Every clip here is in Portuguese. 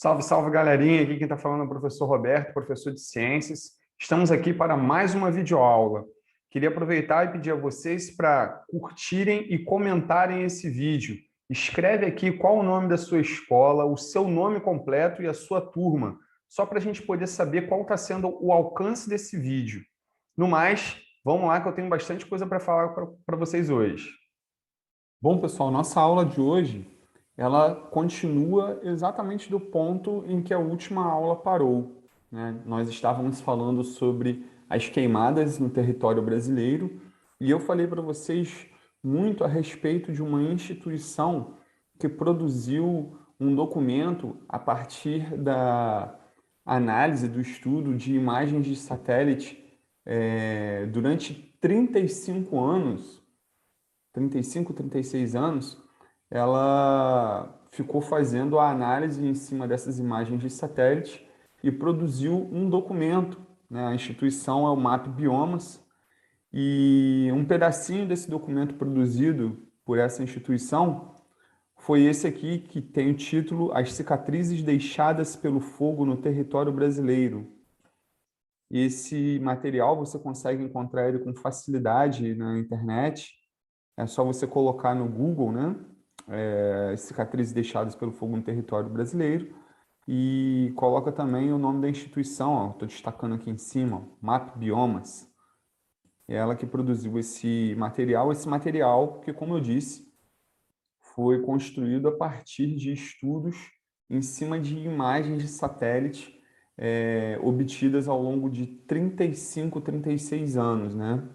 Salve, salve, galerinha! Aqui quem está falando é o professor Roberto, professor de Ciências. Estamos aqui para mais uma videoaula. Queria aproveitar e pedir a vocês para curtirem e comentarem esse vídeo. Escreve aqui qual o nome da sua escola, o seu nome completo e a sua turma, só para a gente poder saber qual está sendo o alcance desse vídeo. No mais, vamos lá que eu tenho bastante coisa para falar para vocês hoje. Bom, pessoal, nossa aula de hoje, ela continua exatamente do ponto em que a última aula parou, né? Nós estávamos falando sobre as queimadas no território brasileiro e eu falei para vocês muito a respeito de uma instituição que produziu um documento a partir da análise do estudo de imagens de satélite durante 35 anos 35, 36 anos, ela ficou fazendo a análise em cima dessas imagens de satélite e produziu um documento, né? A instituição é o MAP Biomas, e um pedacinho desse documento produzido por essa instituição foi esse aqui, que tem o título As Cicatrizes Deixadas pelo Fogo no Território Brasileiro. Esse material você consegue encontrar ele com facilidade na internet. É só você colocar no Google, né? Cicatrizes deixadas pelo fogo no território brasileiro, e coloca também o nome da instituição, estou destacando aqui em cima, MAP Biomas. É ela que produziu esse material que, como eu disse, foi construído a partir de estudos em cima de imagens de satélite obtidas ao longo de 35, 36 anos, né?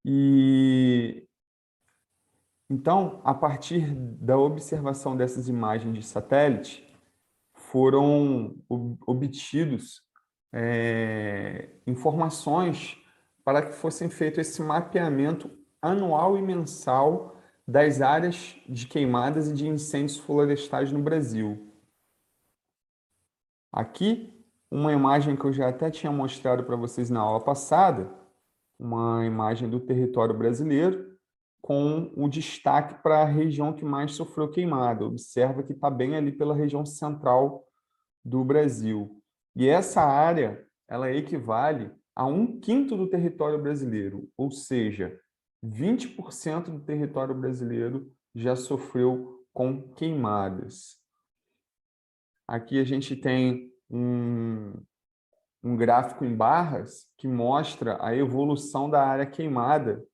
E então, a partir da observação dessas imagens de satélite, foram obtidos informações para que fossem feito esse mapeamento anual e mensal das áreas de queimadas e de incêndios florestais no Brasil. Aqui, uma imagem que eu já até tinha mostrado para vocês na aula passada, uma imagem do território brasileiro, com o destaque para a região que mais sofreu queimada. Observa que está bem ali pela região central do Brasil. E essa área, ela equivale a 1/5 do território brasileiro, ou seja, 20% do território brasileiro já sofreu com queimadas. Aqui a gente tem um gráfico em barras que mostra a evolução da área queimada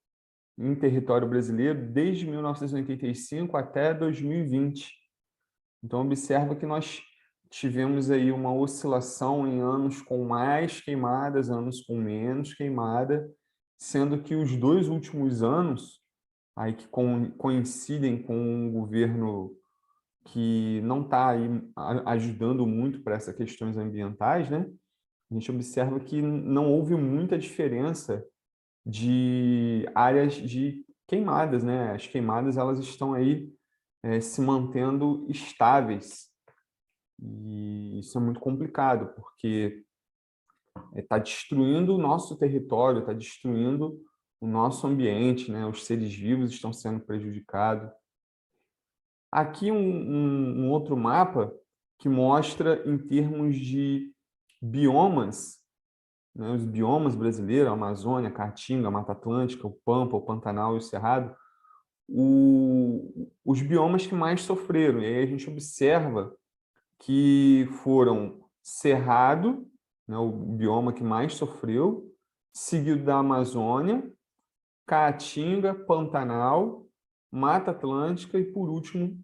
em território brasileiro desde 1985 até 2020. Então, observa que nós tivemos aí uma oscilação em anos com mais queimadas, anos com menos queimada, sendo que os 2 últimos anos, aí que coincidem com um governo que não está aí ajudando muito para essas questões ambientais, né? A gente observa que não houve muita diferença de áreas de queimadas, né? As queimadas, elas estão aí se mantendo estáveis. E isso é muito complicado, porque está destruindo o nosso território, está destruindo o nosso ambiente, né? Os seres vivos estão sendo prejudicados. Aqui um outro mapa que mostra em termos de biomas, né? Os biomas brasileiros, a Amazônia, a Caatinga, a Mata Atlântica, o Pampa, o Pantanal e o Cerrado, os biomas que mais sofreram. E aí a gente observa que foram Cerrado, né, o bioma que mais sofreu, seguido da Amazônia, Caatinga, Pantanal, Mata Atlântica e, por último,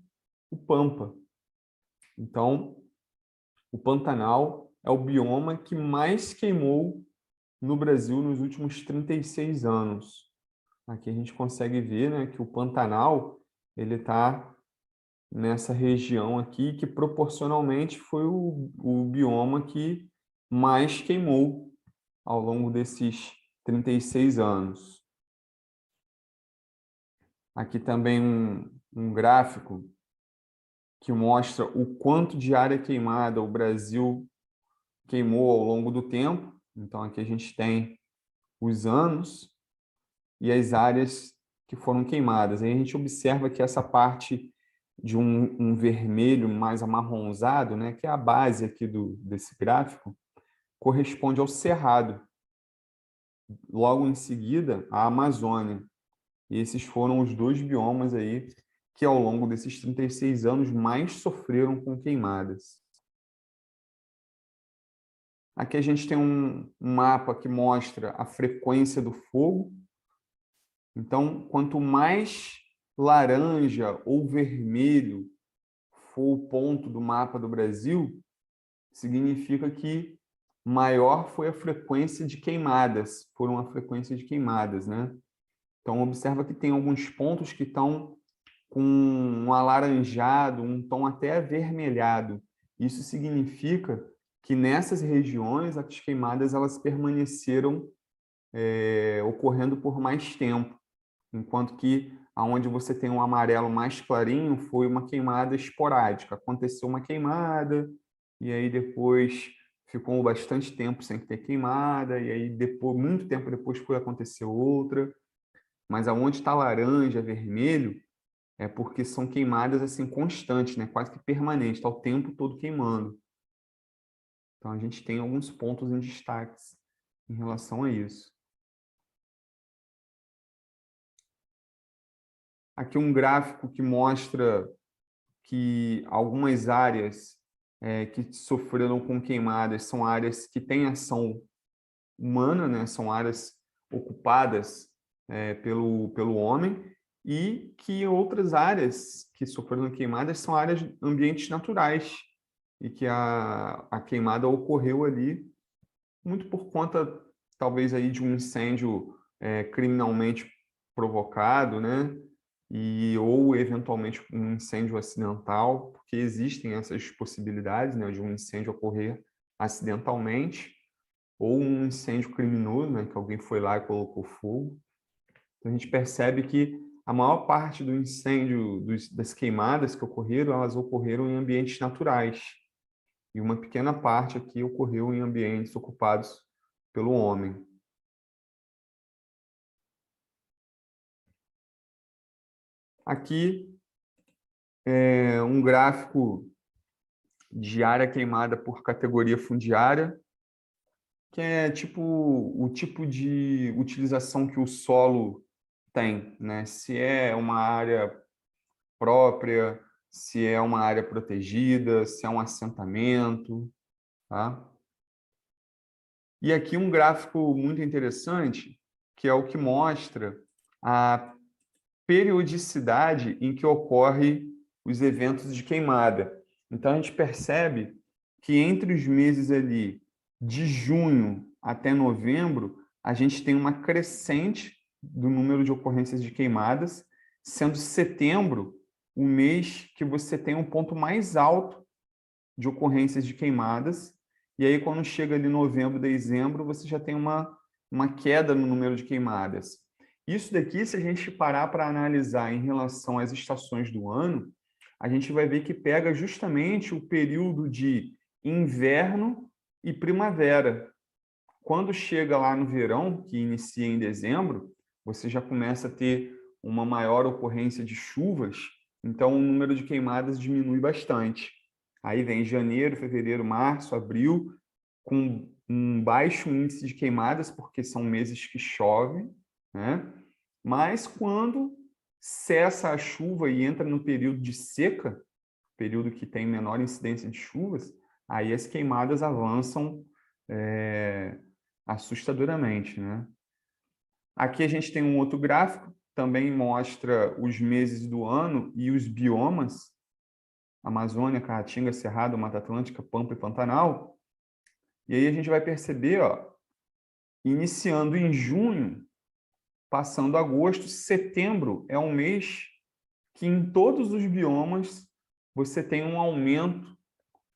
o Pampa. Então, o Pantanal é o bioma que mais queimou no Brasil nos últimos 36 anos. Aqui a gente consegue ver, né, que o Pantanal ele está nessa região aqui, que proporcionalmente foi o bioma que mais queimou ao longo desses 36 anos. Aqui também um gráfico que mostra o quanto de área queimada o Brasil queimou ao longo do tempo. Então, aqui a gente tem os anos e as áreas que foram queimadas. Aí a gente observa que essa parte de um vermelho mais amarronzado, né, que é a base aqui desse gráfico, corresponde ao Cerrado. Logo em seguida, a Amazônia. E esses foram os dois biomas aí que, ao longo desses 36 anos, mais sofreram com queimadas. Aqui a gente tem um mapa que mostra a frequência do fogo. Então, quanto mais laranja ou vermelho for o ponto do mapa do Brasil, significa que maior foi a frequência de queimadas, foram a frequência de queimadas, né? Então, observa que tem alguns pontos que estão com um alaranjado, um tom até avermelhado. Isso significa que nessas regiões as queimadas elas permaneceram ocorrendo por mais tempo, enquanto que aonde você tem um amarelo mais clarinho foi uma queimada esporádica. Aconteceu uma queimada e aí depois ficou bastante tempo sem ter queimada e aí depois, muito tempo depois foi acontecer outra. Mas aonde está laranja, vermelho, é porque são queimadas assim constantes, né? Quase que permanentes, está o tempo todo queimando. Então a gente tem alguns pontos em destaques em relação a isso. Aqui um gráfico que mostra que algumas áreas que sofreram com queimadas são áreas que têm ação humana, né? São áreas ocupadas pelo homem, e que outras áreas que sofreram queimadas são áreas ambientes naturais, e que a queimada ocorreu ali muito por conta, talvez, aí de um incêndio criminalmente provocado, né? Ou eventualmente um incêndio acidental, porque existem essas possibilidades, né, de um incêndio ocorrer acidentalmente, ou um incêndio criminoso, né, que alguém foi lá e colocou fogo. Então, a gente percebe que a maior parte do incêndio, das queimadas que ocorreram, elas ocorreram em ambientes naturais. E uma pequena parte aqui ocorreu em ambientes ocupados pelo homem. Aqui é um gráfico de área queimada por categoria fundiária, que é tipo o tipo de utilização que o solo tem, né? Se é uma área própria, se é uma área protegida, se é um assentamento, tá? E aqui um gráfico muito interessante, que é o que mostra a periodicidade em que ocorre os eventos de queimada. Então a gente percebe que entre os meses ali de junho até novembro, a gente tem uma crescente do número de ocorrências de queimadas, sendo setembro o mês que você tem um ponto mais alto de ocorrências de queimadas, e aí quando chega ali novembro, dezembro, você já tem uma queda no número de queimadas. Isso daqui, se a gente parar para analisar em relação às estações do ano, a gente vai ver que pega justamente o período de inverno e primavera. Quando chega lá no verão, que inicia em dezembro, você já começa a ter uma maior ocorrência de chuvas, então o número de queimadas diminui bastante. Aí vem janeiro, fevereiro, março, abril, com um baixo índice de queimadas, porque são meses que chove, né? Mas quando cessa a chuva e entra no período de seca, período que tem menor incidência de chuvas, aí as queimadas avançam assustadoramente, né? Aqui a gente tem um outro gráfico, também mostra os meses do ano e os biomas, Amazônia, Caatinga, Cerrado, Mata Atlântica, Pampa e Pantanal. E aí a gente vai perceber, ó, iniciando em junho, passando agosto, setembro é um mês que em todos os biomas você tem um aumento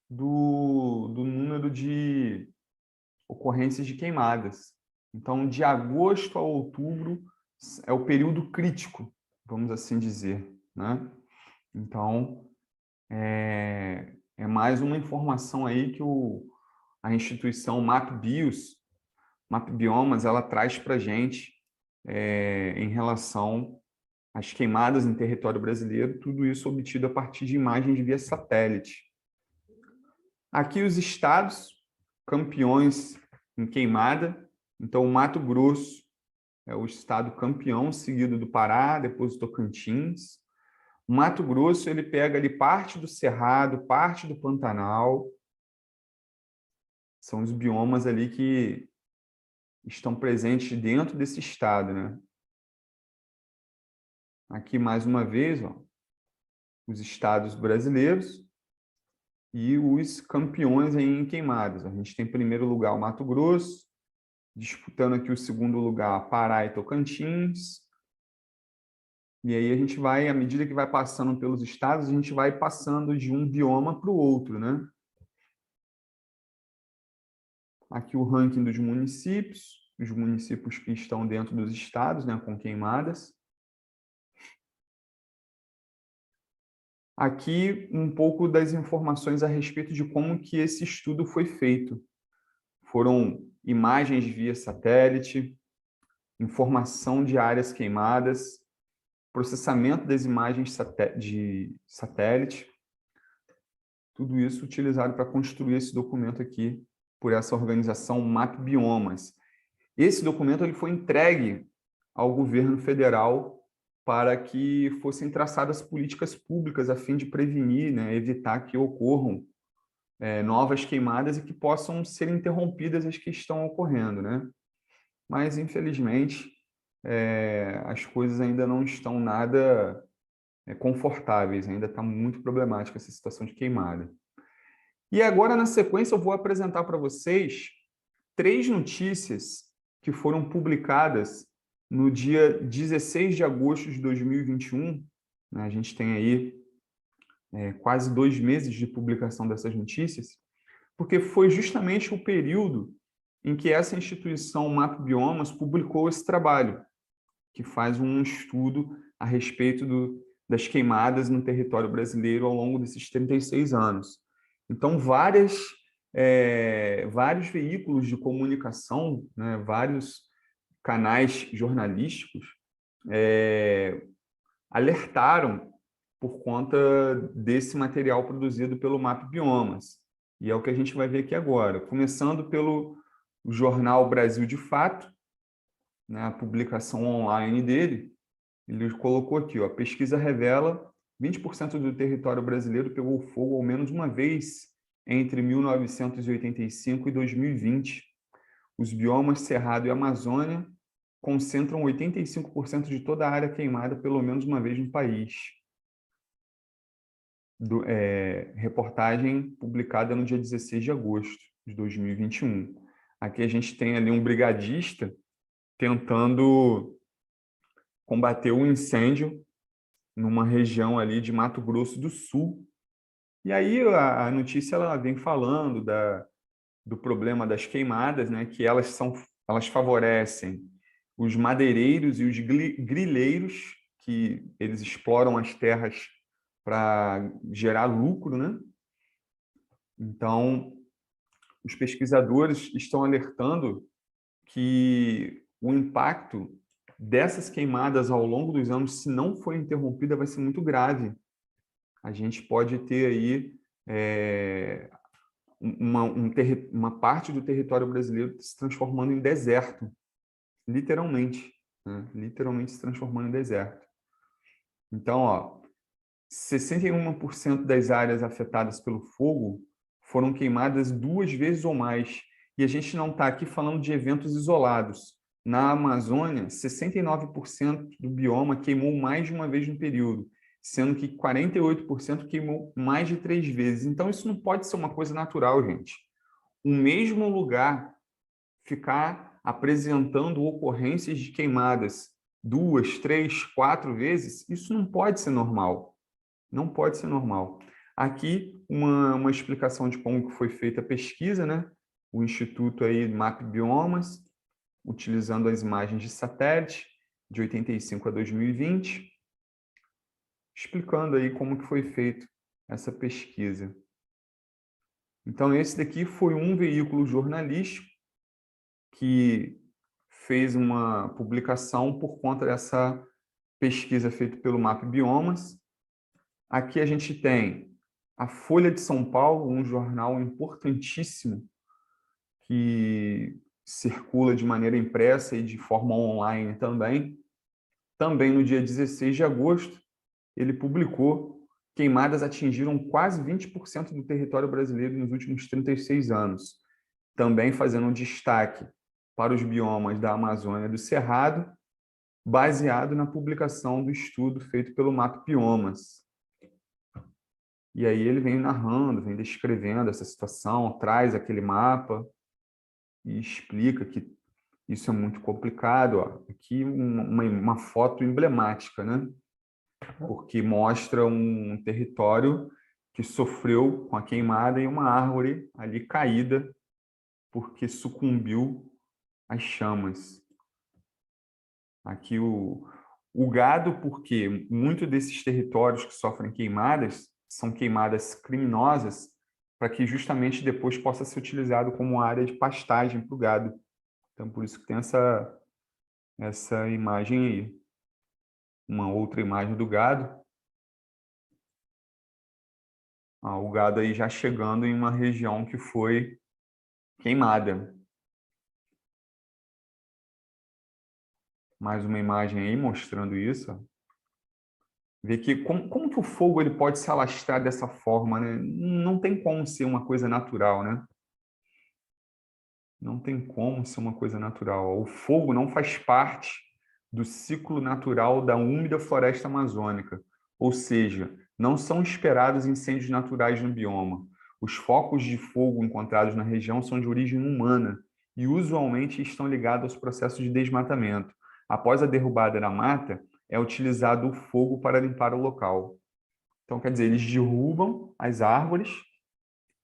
do número de ocorrências de queimadas. Então, de agosto a outubro é o período crítico, vamos assim dizer, né? Então, é mais uma informação aí que a instituição MapBiomas, ela traz para a gente em relação as queimadas em território brasileiro, tudo isso obtido a partir de imagens via satélite. Aqui os estados campeões em queimada. Então, o Mato Grosso é o estado campeão, seguido do Pará, depois do Tocantins. O Mato Grosso, ele pega ali parte do Cerrado, parte do Pantanal. São os biomas ali que estão presentes dentro desse estado, né? Aqui, mais uma vez, ó, os estados brasileiros e os campeões em queimadas. A gente tem em primeiro lugar o Mato Grosso, disputando aqui o segundo lugar Pará e Tocantins. E aí a gente vai, à medida que vai passando pelos estados, a gente vai passando de um bioma para o outro, né? Aqui o ranking dos municípios, os municípios que estão dentro dos estados, né, com queimadas. Aqui um pouco das informações a respeito de como que esse estudo foi feito. Foram imagens via satélite, informação de áreas queimadas, processamento das imagens de satélite, tudo isso utilizado para construir esse documento aqui por essa organização MapBiomas. Esse documento ele foi entregue ao governo federal para que fossem traçadas políticas públicas a fim de prevenir, né, evitar que ocorram novas queimadas e que possam ser interrompidas as que estão ocorrendo, né? Mas, infelizmente, as coisas ainda não estão nada confortáveis, ainda está muito problemática essa situação de queimada. E agora, na sequência, eu vou apresentar para vocês 3 notícias que foram publicadas no dia 16 de agosto de 2021. Né? A gente tem aí quase 2 meses de publicação dessas notícias, porque foi justamente o período em que essa instituição MapBiomas publicou esse trabalho, que faz um estudo a respeito das queimadas no território brasileiro ao longo desses 36 anos. Então, vários veículos de comunicação, né, vários canais jornalísticos alertaram por conta desse material produzido pelo MapBiomas. E é o que a gente vai ver aqui agora. Começando pelo jornal Brasil de Fato, né, a publicação online dele, ele colocou aqui, ó, a pesquisa revela 20% do território brasileiro pegou fogo ao menos uma vez entre 1985 e 2020. Os biomas Cerrado e Amazônia concentram 85% de toda a área queimada pelo menos uma vez no país. Reportagem publicada no dia 16 de agosto de 2021. Aqui a gente tem ali um brigadista tentando combater um incêndio numa região ali de Mato Grosso do Sul. E aí a notícia ela vem falando do problema das queimadas, né, que elas favorecem os madeireiros e os grileiros, que eles exploram as terras para gerar lucro, né? Então, os pesquisadores estão alertando que o impacto dessas queimadas ao longo dos anos, se não for interrompida, vai ser muito grave. A gente pode ter aí uma parte do território brasileiro se transformando em deserto, literalmente, né? Literalmente se transformando em deserto. Então, ó, 61% das áreas afetadas pelo fogo foram queimadas 2 vezes ou mais. E a gente não está aqui falando de eventos isolados. Na Amazônia, 69% do bioma queimou mais de uma vez no período, sendo que 48% queimou mais de 3 vezes. Então, isso não pode ser uma coisa natural, gente. O mesmo lugar ficar apresentando ocorrências de queimadas 2, 3, 4 vezes, isso não pode ser normal. Não pode ser normal. Aqui, uma explicação de como foi feita a pesquisa, né? O Instituto aí MapBiomas, utilizando as imagens de satélite de 85 a 2020, explicando aí como que foi feita essa pesquisa. Então, esse daqui foi um veículo jornalístico que fez uma publicação por conta pesquisa feita pelo MAP Biomas. Aqui a gente tem a Folha de São Paulo, um jornal importantíssimo que circula de maneira impressa e de forma online também. Também no dia 16 de agosto, ele publicou: queimadas atingiram quase 20% do território brasileiro nos últimos 36 anos, também fazendo um destaque para os biomas da Amazônia e do Cerrado, baseado na publicação do estudo feito pelo MAP Biomas. E aí ele vem narrando, vem descrevendo essa situação, traz aquele mapa e explica que isso é muito complicado. Ó. Aqui uma foto emblemática, né? Porque mostra um território que sofreu com a queimada e uma árvore ali caída porque sucumbiu às chamas. Aqui o gado, porque muito desses territórios que sofrem queimadas são queimadas criminosas, para que justamente depois possa ser utilizado como área de pastagem para o gado. Então, por isso que tem essa imagem aí. Uma outra imagem do gado. O gado aí já chegando em uma região que foi queimada. Mais uma imagem aí mostrando isso. Ver que como que o fogo ele pode se alastrar dessa forma, né? Não tem como ser uma coisa natural, né? Não tem como ser uma coisa natural. O fogo não faz parte do ciclo natural da úmida floresta amazônica, ou seja, não são esperados incêndios naturais no bioma. Os focos de fogo encontrados na região são de origem humana e usualmente estão ligados aos processos de desmatamento. Após a derrubada da mata, é utilizado o fogo para limpar o local. Então, quer dizer, eles derrubam as árvores,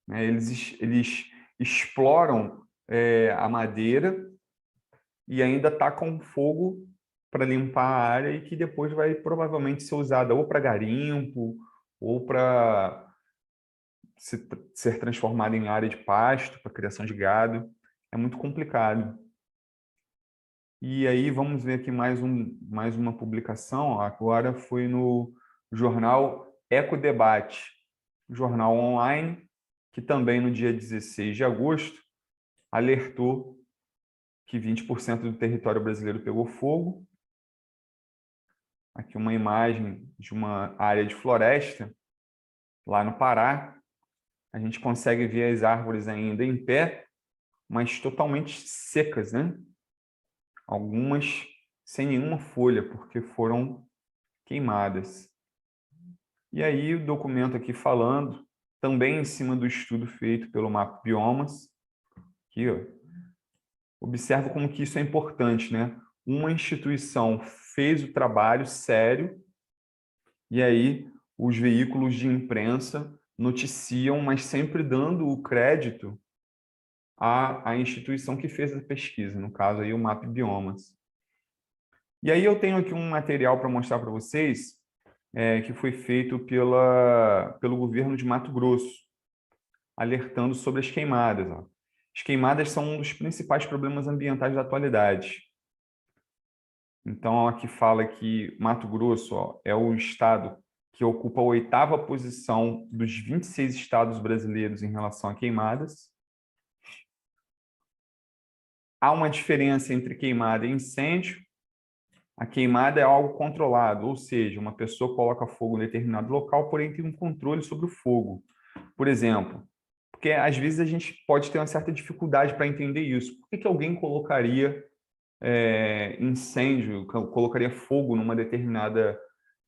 né? Eles exploram a madeira e ainda tacam fogo para limpar a área e que depois vai provavelmente ser usada ou para garimpo ou para ser transformada em área de pasto, para criação de gado. É muito complicado. E aí vamos ver aqui mais uma publicação. Agora foi no jornal Ecodebate, jornal online, que também no dia 16 de agosto alertou que 20% do território brasileiro pegou fogo. Aqui uma imagem de uma área de floresta, lá no Pará. A gente consegue ver as árvores ainda em pé, mas totalmente secas, né? Algumas sem nenhuma folha, porque foram queimadas. E aí o documento aqui falando, também em cima do estudo feito pelo MAP Biomas, aqui, ó, observa como que isso é importante, né? Uma instituição fez o trabalho sério e aí os veículos de imprensa noticiam, mas sempre dando o crédito à instituição que fez a pesquisa, no caso aí o MAP Biomas. E aí eu tenho aqui um material para mostrar para vocês, que foi feito pelo governo de Mato Grosso, alertando sobre as queimadas. Ó. As queimadas são um dos principais problemas ambientais da atualidade. Então, aqui fala que Mato Grosso, ó, é o estado que ocupa a 8ª posição dos 26 estados brasileiros em relação a queimadas. Há uma diferença entre queimada e incêndio. A queimada é algo controlado, ou seja, uma pessoa coloca fogo em determinado local, porém tem um controle sobre o fogo. Por exemplo, porque às vezes a gente pode ter uma certa dificuldade para entender isso. Por que alguém colocaria incêndio, colocaria fogo numa determinada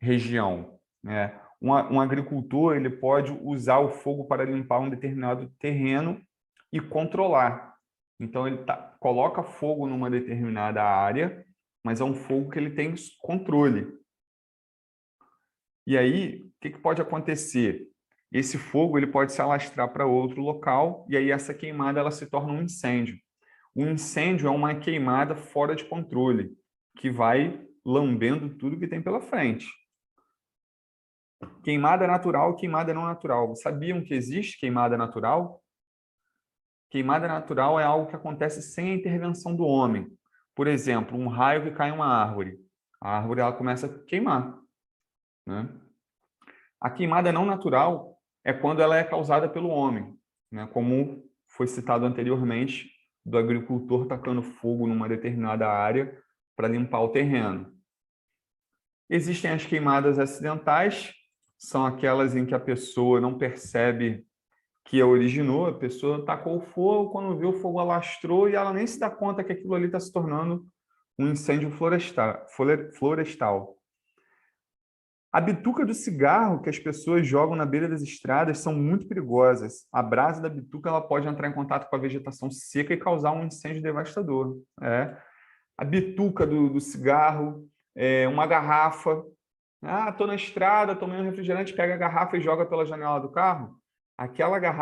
região? Né? Um agricultor ele pode usar o fogo para limpar um determinado terreno e controlar. Então, ele coloca fogo numa determinada área, mas é um fogo que ele tem controle. E aí, o que pode acontecer? Esse fogo ele pode se alastrar para outro local e aí essa queimada ela se torna um incêndio. O incêndio é uma queimada fora de controle, que vai lambendo tudo que tem pela frente. Queimada natural e queimada não natural. Sabiam que existe queimada natural? Queimada natural é algo que acontece sem a intervenção do homem. Por exemplo, um raio que cai em uma árvore. a árvore ela começa a queimar, né? A queimada não natural é quando ela é causada pelo homem, né? Como foi citado anteriormente, do agricultor tacando fogo numa determinada área para limpar o terreno. Existem as queimadas acidentais, são aquelas em que a pessoa não percebe que a originou, a pessoa tacou o fogo, quando viu o fogo alastrou e ela nem se dá conta que aquilo ali está se tornando um incêndio florestal. A bituca do cigarro que as pessoas jogam na beira das estradas são muito perigosas. A brasa da bituca ela pode entrar em contato com a vegetação seca e causar um incêndio devastador. A bituca do cigarro, uma garrafa. Ah, estou na estrada, tomei um refrigerante, pega a garrafa e joga pela janela do carro.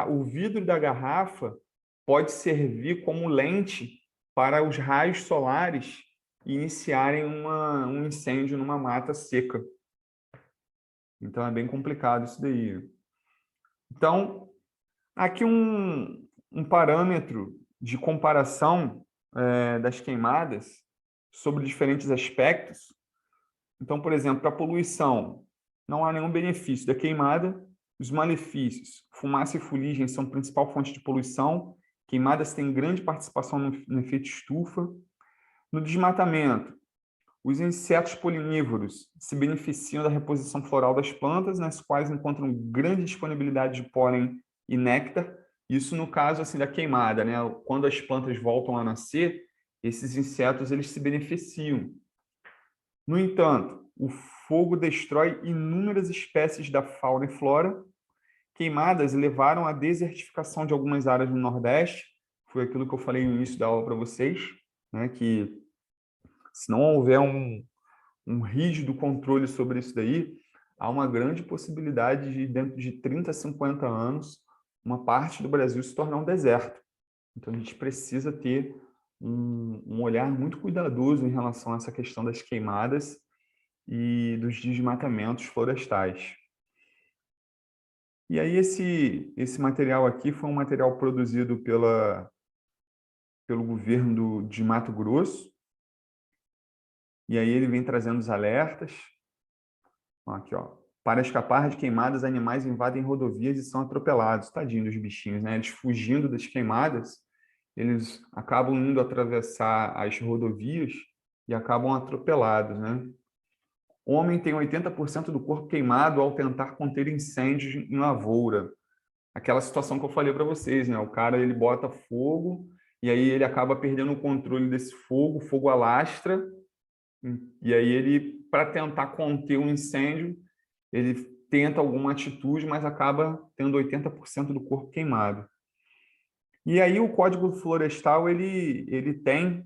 O vidro da garrafa pode servir como lente para os raios solares iniciarem um incêndio numa mata seca. Então, é bem complicado isso daí. Então, aqui um parâmetro de comparação das queimadas sobre diferentes aspectos. Então, por exemplo, para a poluição, não há nenhum benefício da queimada. Os malefícios, fumaça e fuligem são a principal fonte de poluição. Queimadas têm grande participação no efeito estufa. No desmatamento, os insetos polinívoros se beneficiam da reposição floral das plantas, nas quais encontram grande disponibilidade de pólen e néctar. Isso no caso assim da queimada, né? Quando as plantas voltam a nascer, esses insetos eles se beneficiam. No entanto, o fogo destrói inúmeras espécies da fauna e flora. Queimadas levaram à desertificação de algumas áreas no Nordeste. Foi aquilo que eu falei no início da aula para vocês, né? Que se não houver um rígido controle sobre isso daí, há uma grande possibilidade de, dentro de 30 a 50 anos, uma parte do Brasil se tornar um deserto. Então, a gente precisa ter um olhar muito cuidadoso em relação a essa questão das queimadas e dos desmatamentos florestais. E aí, esse material aqui foi um material produzido pelo governo de Mato Grosso, e aí ele vem trazendo os alertas. Aqui, ó. Para escapar de queimadas, animais invadem rodovias e são atropelados. Tadinho dos bichinhos, né? Eles fugindo das queimadas, eles acabam indo atravessar as rodovias e acabam atropelados, né? O homem tem 80% do corpo queimado ao tentar conter incêndios em lavoura. Aquela situação que eu falei para vocês, né? O cara, ele bota fogo e aí ele acaba perdendo o controle desse fogo, o fogo alastra, e aí ele, para tentar conter o incêndio, ele tenta alguma atitude, mas acaba tendo 80% do corpo queimado. E aí o Código Florestal ele tem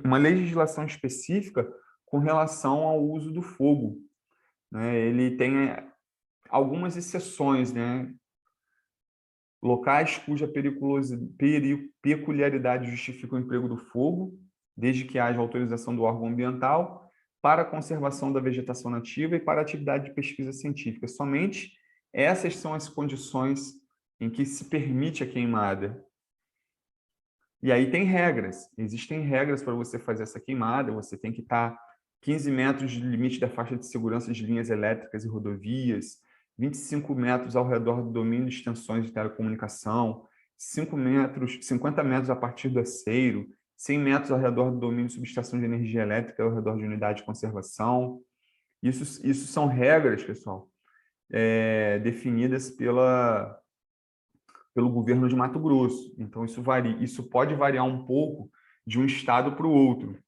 uma legislação específica com relação ao uso do fogo, né? Ele tem algumas exceções, né? Locais cuja peculiaridade justifica o emprego do fogo, desde que haja autorização do órgão ambiental, para a conservação da vegetação nativa e para a atividade de pesquisa científica. Somente essas são as condições em que se permite a queimada. E aí tem regras. Existem regras para você fazer essa queimada. Você tem que estar 15 metros de limite da faixa de segurança de linhas elétricas e rodovias, 25 metros ao redor do domínio de extensões de telecomunicação, 50 metros a partir do aceiro, 100 metros ao redor do domínio de subestação de energia elétrica, ao redor de unidade de conservação. Isso são regras, pessoal, definidas pelo governo de Mato Grosso. Então, isso pode variar um pouco de um estado para o outro,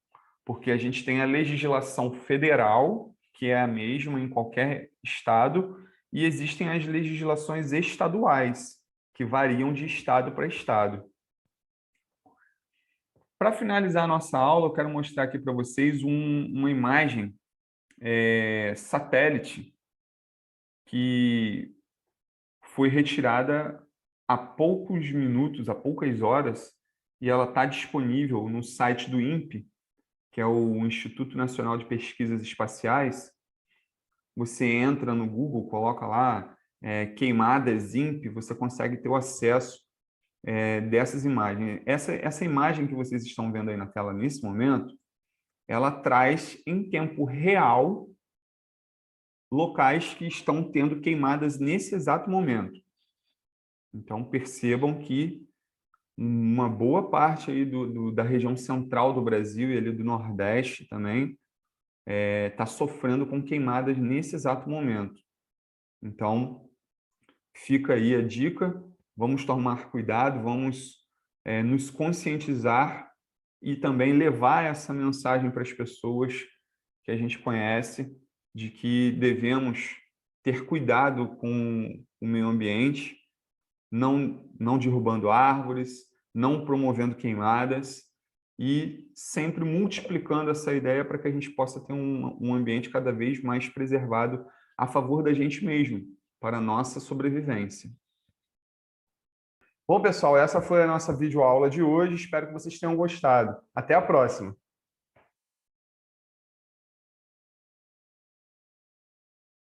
porque a gente tem a legislação federal, que é a mesma em qualquer estado, e existem as legislações estaduais, que variam de estado para estado. Para finalizar a nossa aula, eu quero mostrar aqui para vocês uma imagem satélite que foi retirada há poucos minutos, há poucas horas, e ela está disponível no site do INPE, que é o Instituto Nacional de Pesquisas Espaciais. Você entra no Google, coloca lá queimadas INPE, você consegue ter o acesso dessas imagens. Essa imagem que vocês estão vendo aí na tela nesse momento ela traz em tempo real locais que estão tendo queimadas nesse exato momento. Então, percebam que uma boa parte aí da região central do Brasil e ali do Nordeste também está sofrendo com queimadas nesse exato momento. Então, fica aí a dica, vamos tomar cuidado, vamos nos conscientizar e também levar essa mensagem para as pessoas que a gente conhece de que devemos ter cuidado com o meio ambiente, não derrubando árvores, não promovendo queimadas e sempre multiplicando essa ideia para que a gente possa ter um ambiente cada vez mais preservado a favor da gente mesmo, para a nossa sobrevivência. Bom, pessoal, essa foi a nossa videoaula de hoje. Espero que vocês tenham gostado. Até a próxima!